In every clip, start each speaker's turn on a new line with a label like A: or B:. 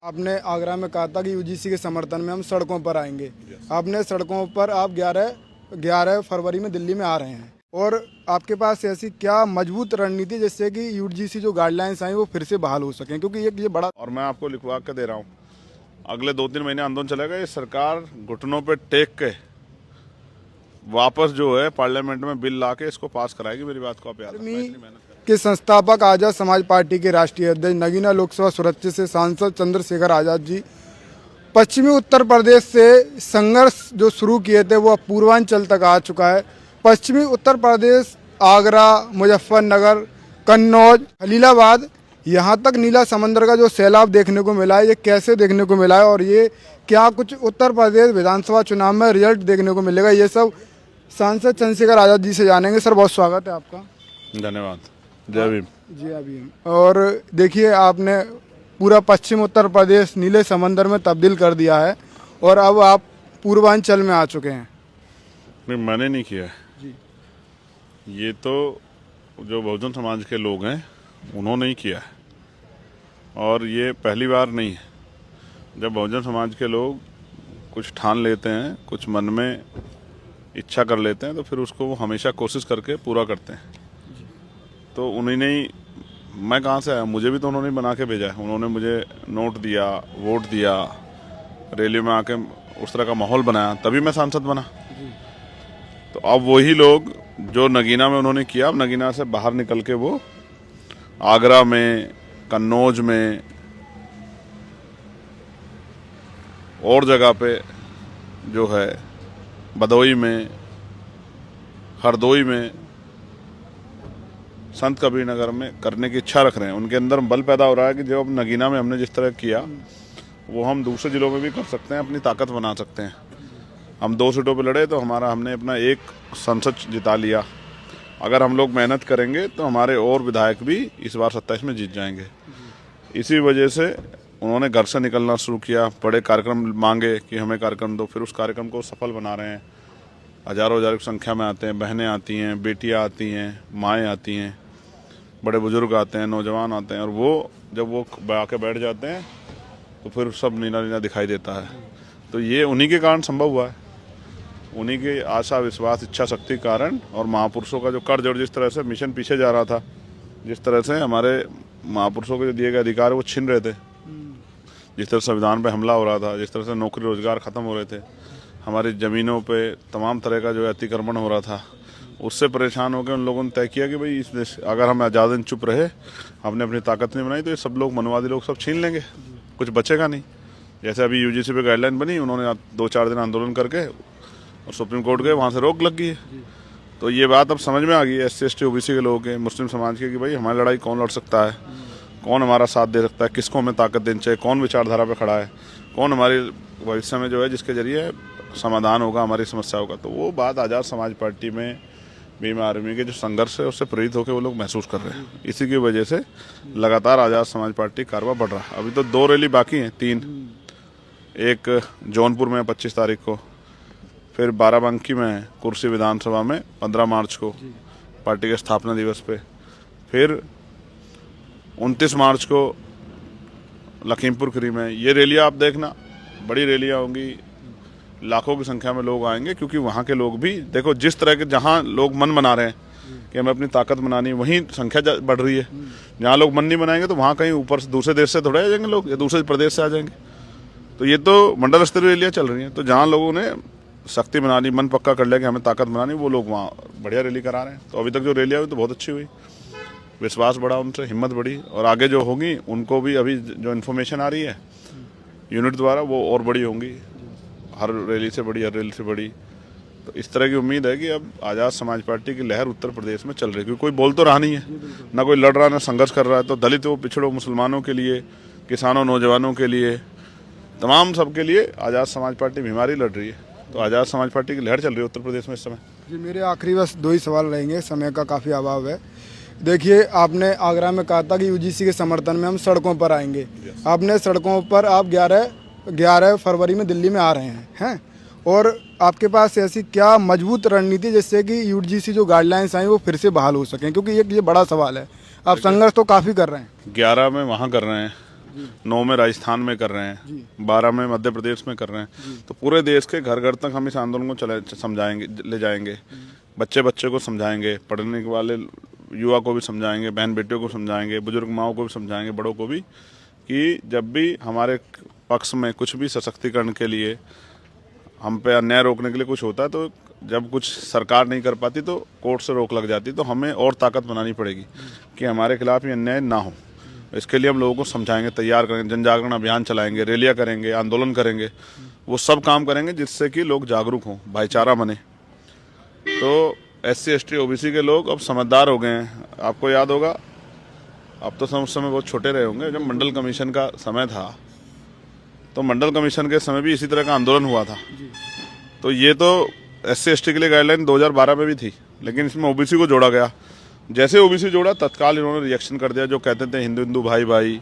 A: आपने आगरा में कहा था कि यूजीसी के समर्थन में हम सड़कों पर आएंगे। आपने सड़कों पर आप 11 फरवरी में दिल्ली में आ रहे हैं और आपके पास ऐसी क्या मजबूत रणनीति है जिससे कि यूजीसी जो गाइडलाइंस आई वो फिर से बहाल हो सकें, क्योंकि ये बड़ा।
B: और मैं आपको लिखवा के दे रहा हूँ, अगले 2-3 महीने आंदोलन चलेगा। ये सरकार घुटनों पे टेक के वापस जो है पार्लियामेंट में बिल ला के इसको पास कराएगी। मेरी बात को आप याद रखना।
A: के संस्थापक आजाद समाज पार्टी के राष्ट्रीय अध्यक्ष नगीना लोकसभा सुरक्षित से सांसद चंद्रशेखर आजाद जी पश्चिमी उत्तर प्रदेश से संघर्ष जो शुरू किए थे वो अब पूर्वांचल तक आ चुका है। पश्चिमी उत्तर प्रदेश, आगरा, मुजफ्फरनगर, कन्नौज, खलीलाबाद, यहाँ तक नीला समंदर का जो सैलाब देखने को मिला है, ये कैसे देखने को मिला है और ये क्या कुछ उत्तर प्रदेश विधानसभा चुनाव में रिजल्ट देखने को मिलेगा, ये सब सांसद चंद्रशेखर आजाद जी से जानेंगे। सर, बहुत स्वागत है आपका।
B: धन्यवाद। जय भीम।
A: जी अभी। और देखिए, आपने पूरा पश्चिम उत्तर प्रदेश नीले समंदर में तब्दील कर दिया है और अब आप पूर्वांचल में आ चुके हैं।
B: नहीं, मैंने नहीं किया है
A: जी।
B: ये तो जो बहुजन समाज के लोग हैं उन्होंने ही किया है और ये पहली बार नहीं है। जब बहुजन समाज के लोग कुछ ठान लेते हैं, कुछ मन में इच्छा कर लेते हैं, तो फिर उसको वो हमेशा कोशिश करके पूरा करते हैं। तो उन्हीं ने ही, मैं कहाँ से आया, मुझे भी तो उन्होंने बना के भेजा है। उन्होंने मुझे नोट दिया, वोट दिया, रैली में आके उस तरह का माहौल बनाया, तभी मैं सांसद बना। तो अब वही लोग जो नगीना में उन्होंने किया, अब नगीना से बाहर निकल के वो आगरा में, कन्नौज में और जगह पे जो है, भदोई में, हरदोई में, संत कबीर नगर में करने की इच्छा रख रहे हैं। उनके अंदर बल पैदा हो रहा है कि जो अब नगीना में हमने जिस तरह किया वो हम दूसरे जिलों में भी कर सकते हैं, अपनी ताकत बना सकते हैं। हम 2 सीटों पे लड़े तो हमने अपना एक संसद जिता लिया। अगर हम लोग मेहनत करेंगे तो हमारे और विधायक भी इस बार 27 में जीत जाएंगे। इसी वजह से उन्होंने घर से निकलना शुरू किया, बड़े कार्यक्रम मांगे कि हमें कार्यक्रम दो, फिर उस कार्यक्रम को सफल बना रहे हैं। हजारों की संख्या में आते हैं, बहनें आती हैं, बेटियां आती हैं, माएँ आती हैं, बड़े बुजुर्ग आते हैं, नौजवान आते हैं और वो जब वो आके बैठ जाते हैं तो फिर सब नीला नीला दिखाई देता है। तो ये उन्हीं के कारण संभव हुआ है, उन्हीं के आशा, विश्वास, इच्छा शक्ति के कारण और महापुरुषों का जो कर्ज और जिस तरह से मिशन पीछे जा रहा था, जिस तरह से हमारे महापुरुषों को जो दिए गए अधिकार वो छिन रहे थे, जिस तरह संविधान पे हमला हो रहा था, जिस तरह से नौकरी रोजगार खत्म हो रहे थे, हमारी ज़मीनों पे तमाम तरह का जो अतिक्रमण हो रहा था, उससे परेशान होकर उन लोगों ने तय किया कि भाई इस देश अगर हम ज़्यादा दिन चुप रहे, हमने अपनी ताकत नहीं बनाई, तो ये सब लोग, मनवादी लोग, सब छीन लेंगे, कुछ बचेगा नहीं। जैसे अभी यूजीसी पे गाइडलाइन बनी, उन्होंने 2-4 दिन आंदोलन करके और सुप्रीम कोर्ट गए, वहाँ से रोक लग गई है। तो ये बात अब समझ में आ गई है SC ST OBC के लोगों के, मुस्लिम समाज के, कि भाई हमारी लड़ाई कौन लड़ सकता है, कौन हमारा साथ दे सकता है, किसको हमें ताकत देनी चाहिए, कौन विचारधारा पे खड़ा है, कौन हमारे भविष्य में जो है जिसके जरिए समाधान होगा हमारी समस्याओं का। तो वो बात आज़ाद समाज पार्टी में भीम आर्मी के जो संघर्ष है उससे प्रेरित होकर वो लोग महसूस कर रहे हैं। इसी की वजह से लगातार आज़ाद समाज पार्टी कारवा बढ़ रहा है। अभी तो 2 रैली बाकी हैं, 3। एक जौनपुर में 25 तारीख को, फिर बाराबंकी में कुर्सी विधानसभा में 15 मार्च को पार्टी के स्थापना दिवस पे, फिर 29 मार्च को लखीमपुर खीरी में। ये रैलियाँ आप देखना, बड़ी रैलियाँ होंगी, लाखों की संख्या में लोग आएंगे, क्योंकि वहाँ के लोग भी देखो, जिस तरह के जहाँ लोग मन बना रहे हैं कि हमें अपनी ताकत बनानी, वहीं संख्या बढ़ रही है। जहाँ लोग मन नहीं बनाएंगे तो वहाँ कहीं ऊपर से दूसरे देश से थोड़े आ जाएंगे लोग, या दूसरे प्रदेश से आ जाएंगे। तो ये तो मंडल स्तरीय रैलियाँ चल रही हैं। तो जहाँ लोगों ने शक्ति बना ली, मन पक्का कर लिया कि हमें ताकत बनानी, वो लोग वहाँ बढ़िया रैली करा रहे हैं। तो अभी तक जो रैलियाँ हुई तो बहुत अच्छी हुई, विश्वास बढ़ा उनसे, हिम्मत बढ़ी, और आगे जो होंगी उनको भी अभी जो इन्फॉर्मेशन आ रही है यूनिट द्वारा वो और बड़ी होंगी, हर रैली से बड़ी, हर रैली से बड़ी। तो इस तरह की उम्मीद है कि अब आज़ाद समाज पार्टी की लहर उत्तर प्रदेश में चल रही है, क्योंकि कोई बोल तो रहा नहीं है, ना कोई लड़ रहा, ना संघर्ष कर रहा है। तो दलितों, पिछड़ों, मुसलमानों के लिए, किसानों, नौजवानों के लिए, तमाम सबके लिए आज़ाद समाज पार्टी बीमारी लड़ रही है। तो आज़ाद समाज पार्टी की लहर चल रही है उत्तर प्रदेश में इस समय।
A: जी, मेरे आखिरी बस 2 ही सवाल रहेंगे, समय का काफ़ी अभाव है। देखिए, आपने आगरा में कहा था कि यूजीसी के समर्थन में हम सड़कों पर आएंगे। आपने सड़कों पर आप 11 फरवरी में दिल्ली में आ रहे हैं और आपके पास ऐसी क्या मजबूत रणनीति जिससे कि यूजीसी जो गाइडलाइंस आई वो फिर से बहाल हो सकें, क्योंकि ये बड़ा सवाल है। आप संघर्ष तो काफ़ी कर रहे हैं।
B: 11 में वहाँ कर रहे हैं, 9 में राजस्थान में कर रहे हैं, 12 में मध्य प्रदेश में कर रहे हैं। तो पूरे देश के घर घर तक हम इस आंदोलन को समझाएंगे, ले जाएंगे, बच्चे बच्चे को समझाएंगे, पढ़ने वाले युवा को भी समझाएंगे, बहन बेटियों को समझाएंगे, बुजुर्ग माओं को भी समझाएंगे, बड़ों को भी, कि जब भी हमारे पक्ष में कुछ भी सशक्तिकरण के लिए, हम पे अन्याय रोकने के लिए कुछ होता है, तो जब कुछ सरकार नहीं कर पाती तो कोर्ट से रोक लग जाती, तो हमें और ताकत बनानी पड़ेगी कि हमारे खिलाफ ये अन्याय ना हो। इसके लिए हम लोगों को समझाएंगे, तैयार करेंगे, जन जागरण अभियान चलाएंगे, रैलियां करेंगे, आंदोलन करेंगे, वो सब काम करेंगे जिससे कि लोग जागरूक हों, भाईचारा बने। तो SC ST OBC के लोग अब समझदार हो गए हैं। आपको याद होगा, अब तो उस समय बहुत छोटे रहे होंगे, जब मंडल कमीशन का समय था, तो मंडल कमीशन के समय भी इसी तरह का आंदोलन हुआ था। तो ये तो SC ST के लिए गाइडलाइन 2012 में भी थी, लेकिन इसमें OBC को जोड़ा गया। जैसे OBC जोड़ा, तत्काल इन्होंने रिएक्शन कर दिया। जो कहते थे हिंदू हिंदू भाई भाई,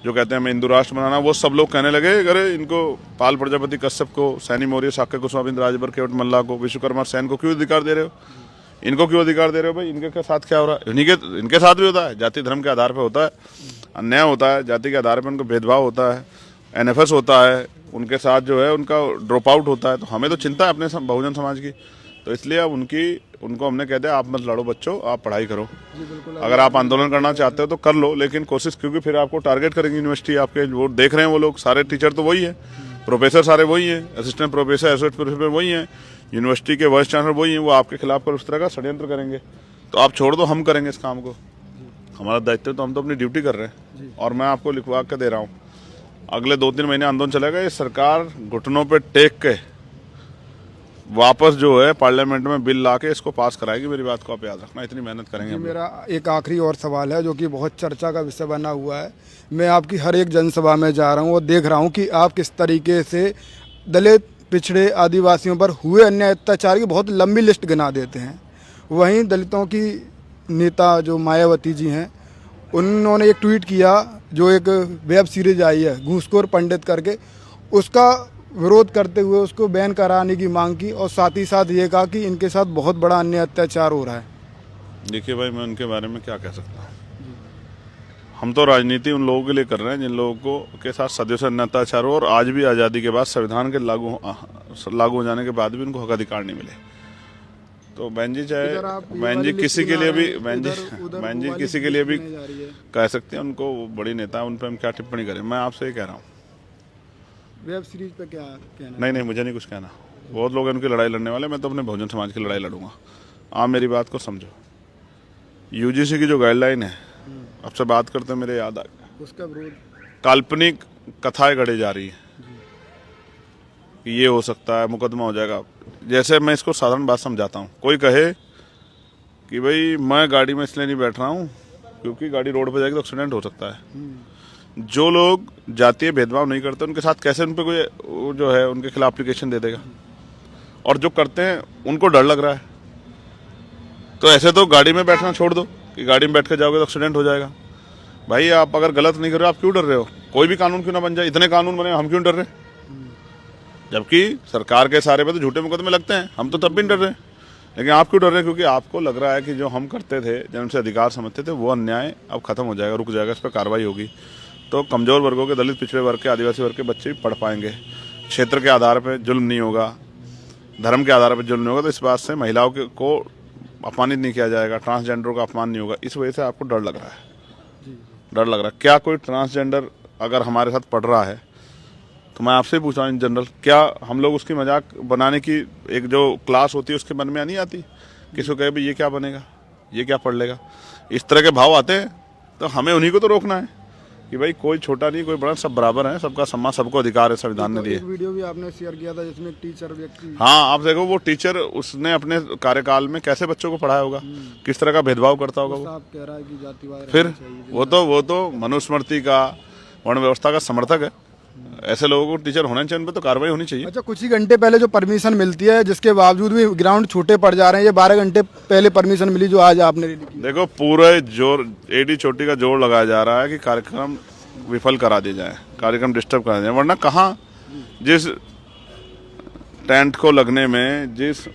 B: जो कहते हैं हमें हिंदू राष्ट्र बनाना, वो सब लोग कहने लगे अरे इनको पाल प्रजापति कश्यप को, सैनी मौर्य, साक्य गोस्वामी, राजभर, केवट मल्ला को, विश्वकर्मा सेन को क्यों अधिकार दे रहे हो? इनको क्यों अधिकार दे रहे हो भाई? इनके साथ क्या हो रहा है? इनके साथ भी होता है, जाति धर्म के आधार पर होता है, अन्याय होता है, जाति के आधार पर उनको भेदभाव होता है, NFS होता है, उनके साथ जो है उनका ड्रॉप आउट होता है। तो हमें तो चिंता है अपने बहुजन समाज की, तो इसलिए अब उनको हमने कह दिया आप मत लड़ो बच्चों, आप पढ़ाई करो, अगर आप आंदोलन करना चाहते हो तो कर लो, लेकिन कोशिश, क्योंकि फिर आपको टारगेट करेंगे यूनिवर्सिटी, आपके वो देख रहे हैं वो लोग, सारे टीचर तो वही है, प्रोफेसर सारे वही हैं, असिस्टेंट प्रोफेसर, एसोसिएट प्रोफेसर वही हैं, यूनिवर्सिटी के वाइस चांसलर वही हैं, वो आपके खिलाफ पर उस तरह का षड्यंत्र करेंगे। तो आप छोड़ दो, हम करेंगे इस काम को, हमारा दायित्व, तो हम तो अपनी ड्यूटी कर रहे हैं। और मैं आपको लिखवा के दे रहा हूँ, अगले 2-3 महीने आंदोलन चलेगा। ये सरकार घुटनों पे टेक के वापस जो है पार्लियामेंट में बिल ला के इसको पास कराएगी। मेरी बात को आप याद रखना, इतनी मेहनत करेंगे।
A: मेरा एक आखिरी और सवाल है जो कि बहुत चर्चा का विषय बना हुआ है। मैं आपकी हर एक जनसभा में जा रहा हूँ और देख रहा हूँ कि आप किस तरीके से दलित, पिछड़े, आदिवासियों पर हुए अन्याय अत्याचार की बहुत लंबी लिस्ट गिना देते हैं। वहीं दलितों की नेता जो मायावती जी हैं, उन्होंने एक ट्वीट किया, जो एक वेब सीरीज आई है घूसखोर पंडित करके, उसका विरोध करते हुए उसको बैन कराने की मांग की, और साथ ही साथ ये कहा कि इनके साथ बहुत बड़ा अन्याय अत्याचार हो रहा है।
B: देखिए भाई, मैं उनके बारे में क्या कह सकता हूँ। हम तो राजनीति उन लोगों के लिए कर रहे हैं जिन लोगों को के साथ सदियों से अन्याय अत्याचार हो, और आज भी आज़ादी के बाद, संविधान के लागू हो जाने के बाद भी उनको हक अधिकार नहीं मिले। तो बहन जी, चाहे बहन जी किसी के लिए भी, बहन जी किसी के लिए भी कह सकते हैं, उनको बड़ी नेता है, उन पर हम क्या टिप्पणी करें। मैं आपसे ये कह रहा हूँ,
A: वेब सीरीज पे क्या कहना?
B: नहीं, मुझे नहीं कुछ कहना। बहुत लोग हैं उनकी लड़ाई लड़ने वाले, मैं तो अपने बहुजन समाज की लड़ाई लड़ूंगा। आप मेरी बात को समझो। UGC की जो गाइडलाइन है, आपसे बात करते मेरे याद आ गया,
A: उसका विरोध,
B: काल्पनिक कथाएं गढ़ी जा रही है कि ये हो सकता है, मुकदमा हो जाएगा। जैसे मैं इसको साधारण बात समझाता हूँ, कोई कहे कि भाई मैं गाड़ी में इसलिए नहीं बैठ रहा हूँ क्योंकि गाड़ी रोड पर जाएगी तो एक्सीडेंट हो सकता है। जो लोग जातीय भेदभाव नहीं करते उनके साथ कैसे उन पर कोई जो है उनके खिलाफ एप्लीकेशन दे देगा? और जो करते हैं उनको डर लग रहा है। तो ऐसे तो गाड़ी में बैठना छोड़ दो कि गाड़ी में बैठ कर जाओगे तो एक्सीडेंट हो जाएगा। भाई, आप अगर गलत नहीं कर रहे हो, आप क्यों डर रहे हो? कोई भी कानून क्यों ना बन जाए, इतने कानून बने, हम क्यों डर रहे? जबकि सरकार के सारे पे तो झूठे मुकदमे लगते हैं, हम तो तब भी नहीं डर रहे। लेकिन आप क्यों डर रहे हैं? क्योंकि आपको लग रहा है कि जो हम करते थे, जब हमसे अधिकार समझते थे, वो अन्याय अब खत्म हो जाएगा, रुक जाएगा, इस पर कार्रवाई होगी। तो कमज़ोर वर्गों के, दलित, पिछड़े वर्ग के, आदिवासी वर्ग के बच्चे भी पढ़ पाएंगे, क्षेत्र के आधार पर जुल्म नहीं होगा, धर्म के आधार पर जुल्म नहीं होगा। तो इस बात से महिलाओं को अपमानित नहीं किया जाएगा, ट्रांसजेंडरों का अपमान नहीं होगा। इस वजह से आपको डर लग रहा है, डर लग रहा है। क्या कोई ट्रांसजेंडर अगर हमारे साथ पढ़ रहा है, तो मैं आपसे पूछ रहा हूँ इन जनरल, क्या हम लोग उसकी मजाक बनाने की एक जो क्लास होती है उसके मन में नहीं आती? किसी को कहे भाई ये क्या बनेगा, ये क्या पढ़ लेगा, इस तरह के भाव आते हैं। तो हमें उन्हीं को तो रोकना है कि भाई कोई छोटा नहीं, कोई बड़ा, सब बराबर है, सबका सम्मान, सबको अधिकार है, संविधान ने दिए।
A: वीडियो भी आपने शेयर किया था जिसमें टीचर व्यक्ति,
B: हाँ, आप देखो वो टीचर उसने अपने कार्यकाल में कैसे बच्चों को पढ़ाया होगा, किस तरह का भेदभाव करता होगा वो।
A: आप कह रहा है कि जातिवाद,
B: फिर वो तो मनुस्मृति का, वर्ण व्यवस्था का समर्थक है। ऐसे लोगों को टीचर होना चाहिए, उन पर तो कार्रवाई होनी चाहिए।
A: अच्छा, कुछ ही घंटे पहले जो परमिशन मिलती है, जिसके बावजूद भी ग्राउंड छोटे पड़ जा रहे हैं, ये 12 घंटे पहले परमिशन मिली जो आज आपने रैली की।
B: देखो, पूरे जोर, एडी चोटी का जोर लगाया जा रहा है कि कार्यक्रम विफल करा दिया जाए, कार्यक्रम डिस्टर्ब करा दिया जाए। वरना कहाँ, जिस टेंट को लगने में, जिस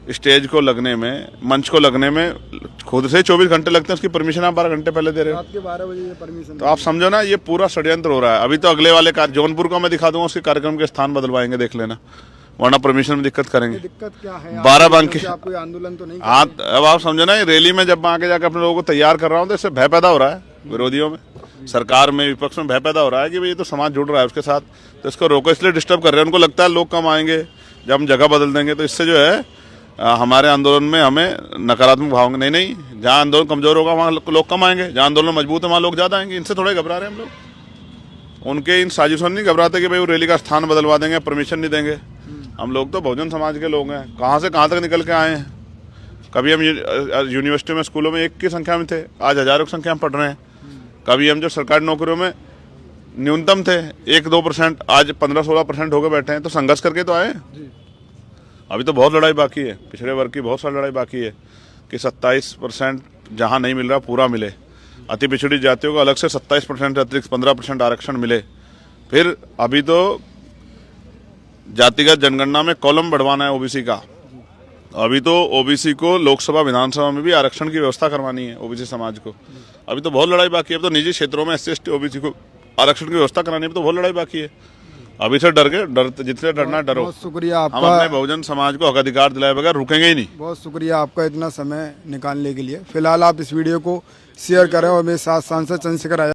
B: स्टेज को लगने में, मंच को लगने में खुद से 24 घंटे लगते हैं, उसकी परमिशन आप 12 घंटे पहले दे रहे हो।
A: रात के 12 बजे ये परमिशन।
B: तो आप समझो ना, ये पूरा षड्यंत्र हो रहा है। अभी तो अगले वाले जौनपुर का मैं दिखा दूंगा, उसके कार्यक्रम के स्थान बदलवाएंगे, देख लेना, वरना परमिशन में दिक्कत करेंगे।
A: दिक्कत क्या है?
B: 12 बैंक के
A: आप कोई आंदोलन तो नहीं?
B: हाँ, अब आप समझो ना, ये रैली में जब मैं आगे जाकर अपने लोगों को तैयार कर रहा हूँ तो इससे भय पैदा हो रहा है विरोधियों में, सरकार में, विपक्ष में भय पैदा हो रहा है कि भाई ये तो समाज जुड़ रहा है उसके साथ, तो इसको रोको, इसलिए डिस्टर्ब कर रहे हैं। उनको लगता है लोग कम आएंगे जब हम जगह बदल देंगे, तो इससे जो है हमारे आंदोलन में हमें नकारात्मक भाव होंगे। नहीं, जहाँ आंदोलन कमजोर होगा वहाँ लोग कम आएंगे, जहाँ आंदोलन मजबूत है वहाँ लोग ज़्यादा आएंगे। इनसे थोड़े घबरा रहे हैं हम लोग, उनके इन साजिशों नहीं घबराते कि भाई वो रैली का स्थान बदलवा देंगे, परमिशन नहीं देंगे। हम लोग तो बहुजन समाज के लोग हैं, कहाँ से कहाँ तक निकल के आए हैं। कभी हम यूनिवर्सिटी में, स्कूलों में 1 की संख्या में थे, आज हजारों की संख्या में पढ़ रहे हैं। कभी हम जो सरकारी नौकरियों में न्यूनतम थे 1-2%, आज 15-16% हो गए बैठे हैं। तो संघर्ष करके तो आए। अभी तो बहुत लड़ाई बाकी है, पिछड़े वर्ग की बहुत सारी लड़ाई बाकी है कि 27% जहाँ नहीं मिल रहा पूरा मिले, अति पिछड़ी जातियों को अलग से 27% अतिरिक्त 15% आरक्षण मिले। फिर अभी तो जातिगत जनगणना में कॉलम बढ़वाना है ओबीसी का। अभी तो ओबीसी को लोकसभा विधानसभा में भी आरक्षण की व्यवस्था करवानी है ओबीसी समाज को। अभी तो बहुत लड़ाई बाकी है। अब तो निजी क्षेत्रों में SC/ST ओबीसी को आरक्षण की व्यवस्था करानी है, तो बहुत लड़ाई बाकी है। अभी से जितने डरना डरो।
A: बहुत शुक्रिया आपका।
B: हम अपने बहुजन समाज को हक अधिकार दिलाए बगैर रुकेंगे ही नहीं।
A: बहुत शुक्रिया आपका इतना समय निकालने के लिए। फिलहाल आप इस वीडियो को शेयर करें और मेरे साथ सांसद चंद्रशेखर आजाद